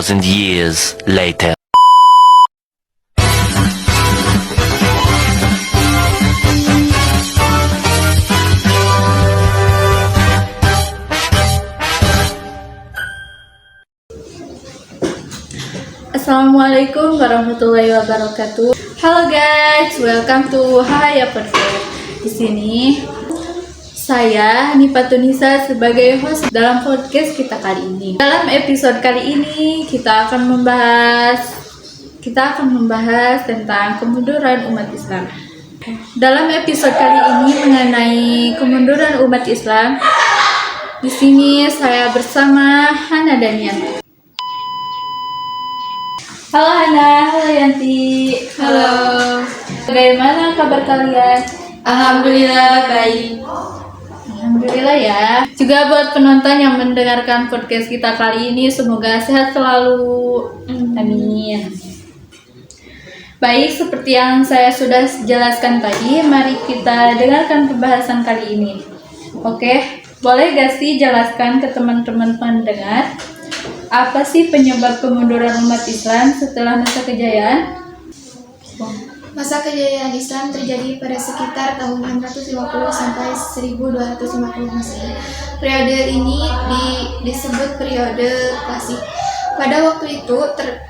2,000 years later. Assalamualaikum warahmatullahi wabarakatuh. Halo guys, welcome to Hahaya Podcast. Di sini saya Nipa Tunisa sebagai host dalam podcast kita kali ini. Dalam episode kali ini kita akan membahas tentang kemunduran umat Islam. Dalam episode kali ini mengenai kemunduran umat Islam, di sini saya bersama Hana dan Yanti. Halo Hana, halo Yanti. Halo. Bagaimana kabar kalian? Alhamdulillah baik. Alhamdulillah ya. Juga buat penonton yang mendengarkan podcast kita kali ini, semoga sehat selalu. Amin. Baik, seperti yang saya sudah jelaskan tadi, mari kita dengarkan pembahasan kali ini. Oke, boleh gak sih jelaskan ke teman-teman pendengar, apa sih penyebab kemunduran umat Islam setelah masa kejayaan? Masa kejayaan Islam terjadi pada sekitar tahun 650 sampai 1250 Masehi. Periode ini disebut periode klasik. Pada waktu itu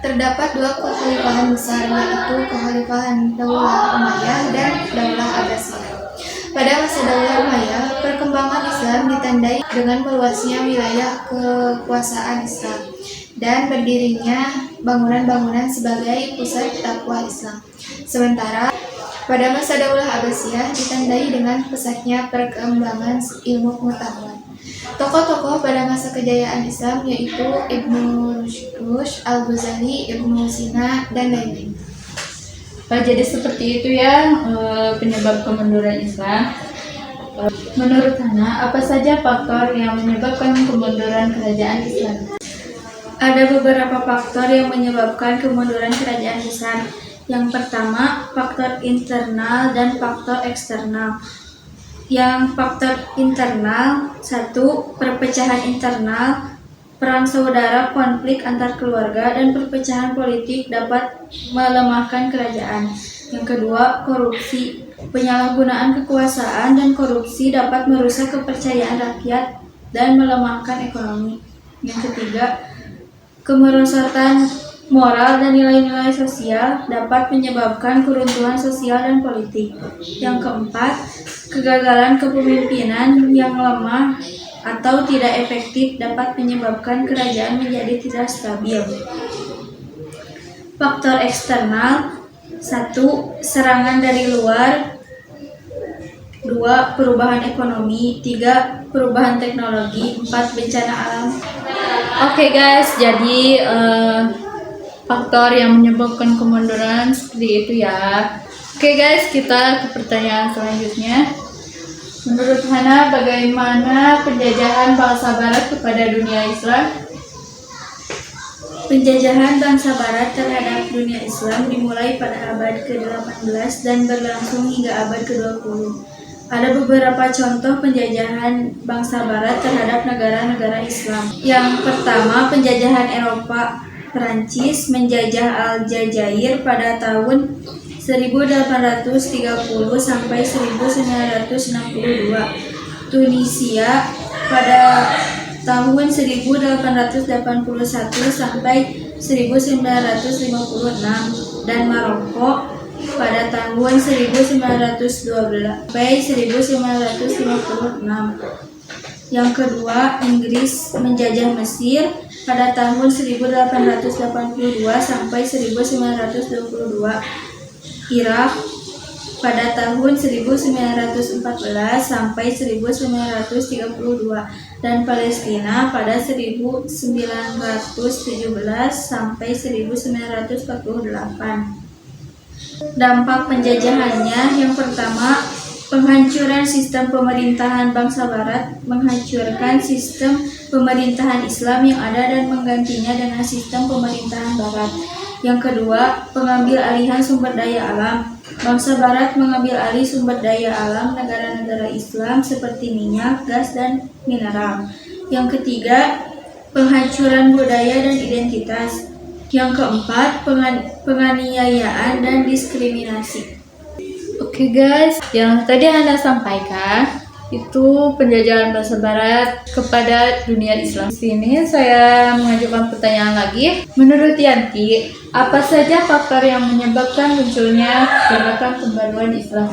terdapat dua kekhalifahan besar, yaitu kekhalifahan Daulah Umayyah dan Daulah Abbasiyah. Pada masa Daulah Umayyah, perkembangan Islam ditandai dengan meluasnya wilayah kekuasaan Islam dan berdirinya bangunan-bangunan sebagai pusat dakwah Islam. Sementara pada masa Daulah Abbasiyah ditandai dengan pesatnya perkembangan ilmu pengetahuan. Tokoh-tokoh pada masa kejayaan Islam yaitu Ibnu Rushd, Al-Ghazali, Ibnu Sina, dan lain-lain. Jadi seperti itu ya penyebab kemunduran Islam. Menurut Hana, apa saja faktor yang menyebabkan kemunduran kerajaan Islam? Ada beberapa faktor yang menyebabkan kemunduran kerajaan Islam. Yang pertama, faktor internal dan faktor eksternal. Yang faktor internal, satu, perpecahan internal. Perang saudara, konflik antar keluarga, dan perpecahan politik dapat melemahkan kerajaan. Yang kedua, korupsi. Penyalahgunaan kekuasaan dan korupsi dapat merusak kepercayaan rakyat dan melemahkan ekonomi. Yang ketiga, kemerosotan moral dan nilai-nilai sosial dapat menyebabkan keruntuhan sosial dan politik. Yang keempat, kegagalan kepemimpinan yang lemah atau tidak efektif dapat menyebabkan kerajaan menjadi tidak stabil. Faktor eksternal, satu, serangan dari luar. Dua, perubahan ekonomi. Tiga, perubahan teknologi. Empat, bencana alam. Oke guys, jadi faktor yang menyebabkan kemunduran seperti itu ya. Oke guys, kita ke pertanyaan selanjutnya. Menurut Hana, bagaimana penjajahan bangsa Barat kepada dunia Islam? Penjajahan bangsa Barat terhadap dunia Islam dimulai pada abad ke-18 dan berlangsung hingga abad ke-20. Ada beberapa contoh penjajahan bangsa Barat terhadap negara-negara Islam. Yang pertama, penjajahan Eropa. Perancis menjajah Aljazair pada tahun 1830 sampai 1962. Tunisia pada tahun 1881 sampai 1956 dan Maroko pada tahun 1912 sampai 1956. Yang kedua, Inggris menjajah Mesir pada tahun 1882 sampai 1922. Irak pada tahun 1914 sampai 1932 dan Palestina pada 1917 sampai 1948. Dampak penjajahannya, yang pertama, penghancuran sistem pemerintahan bangsa Barat, menghancurkan sistem pemerintahan Islam yang ada dan menggantinya dengan sistem pemerintahan Barat. Yang kedua, pengambil alihan sumber daya alam. Bangsa Barat mengambil alih sumber daya alam negara-negara Islam seperti minyak, gas, dan mineral. Yang ketiga, penghancuran budaya dan identitas. Yang keempat, penganiayaan dan diskriminasi. Oke guys, yang tadi Anda sampaikan itu penjajahan bangsa Barat kepada dunia Islam. Di sini saya mengajukan pertanyaan lagi. Menurut Yanti, apa saja faktor yang menyebabkan munculnya gerakan pembaruan Islam?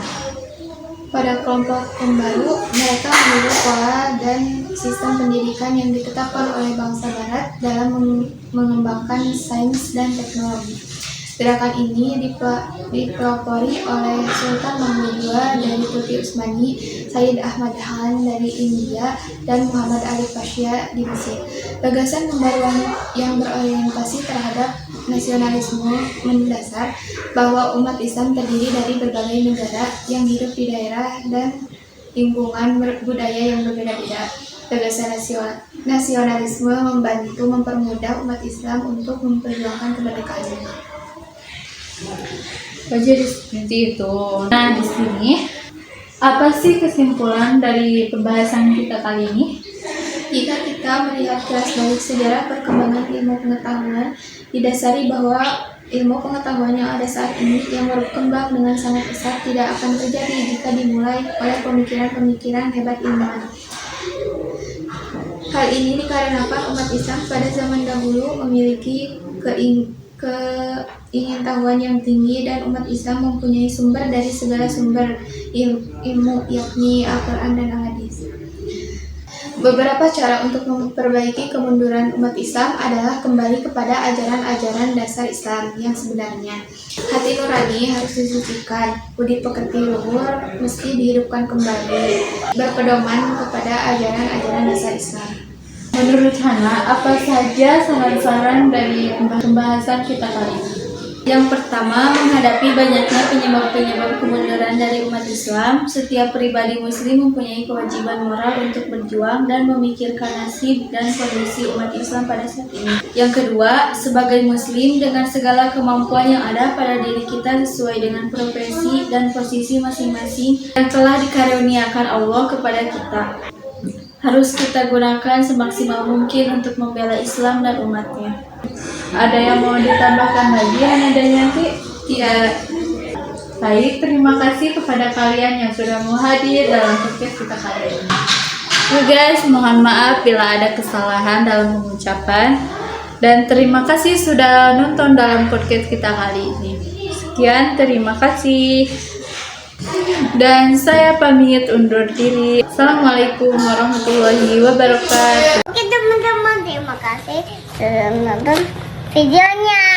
Pada kelompok pembaru, mereka meniru pola dan sistem pendidikan yang ditetapkan oleh bangsa Barat dalam mengembangkan sains dan teknologi. Gerakan ini dipelopori oleh Sultan Mahmud II dari Turki Utsmani, Sayyid Ahmad Khan dari India, dan Muhammad Ali Pasha di Mesir. Gagasan pembaruan yang berorientasi terhadap nasionalisme mendasar bahwa umat Islam terdiri dari berbagai negara yang hidup di daerah dan lingkungan budaya yang berbeda-beda. Gagasan nasionalisme membantu mempermudah umat Islam untuk memperjuangkan kemerdekaannya. Jadi seperti itu. Nah, di sini apa sih kesimpulan dari pembahasan kita kali ini? Jika kita melihat kilas balik sejarah perkembangan ilmu pengetahuan, didasari bahwa ilmu pengetahuan yang ada saat ini yang berkembang dengan sangat pesat tidak akan terjadi jika dimulai oleh pemikiran-pemikiran hebat ilmuwan. Hal ini dikarenakan umat Islam pada zaman dahulu memiliki keingintahuan yang tinggi dan umat Islam mempunyai sumber dari segala sumber ilmu yakni Al-Quran dan Al-Hadis. Beberapa cara untuk memperbaiki kemunduran umat Islam adalah kembali kepada ajaran-ajaran dasar Islam yang sebenarnya. Hati nurani harus disucikan, budi pekerti luhur mesti dihidupkan kembali, berpedoman kepada ajaran-ajaran dasar Islam. Menurut Hana, apa saja saran-saran dari pembahasan kita kali ini? Yang pertama, menghadapi banyaknya penyebab-penyebab kemunduran dari umat Islam, setiap pribadi muslim mempunyai kewajiban moral untuk berjuang dan memikirkan nasib dan kondisi umat Islam pada saat ini. Yang kedua, sebagai muslim dengan segala kemampuan yang ada pada diri kita sesuai dengan profesi dan posisi masing-masing yang telah dikaruniakan Allah kepada kita, harus kita gunakan semaksimal mungkin untuk membela Islam dan umatnya. Ada yang mau ditambahkan lagi, Hana dan Yanti? Tidak. Baik, terima kasih kepada kalian yang sudah mau hadir dalam podcast kita kali ini. Guys, mohon maaf bila ada kesalahan dalam pengucapan. Dan terima kasih sudah nonton dalam podcast kita kali ini. Sekian, terima kasih. Dan saya pamit undur diri. Assalamualaikum warahmatullahi wabarakatuh. Oke teman-teman, terima kasih sudah menonton videonya.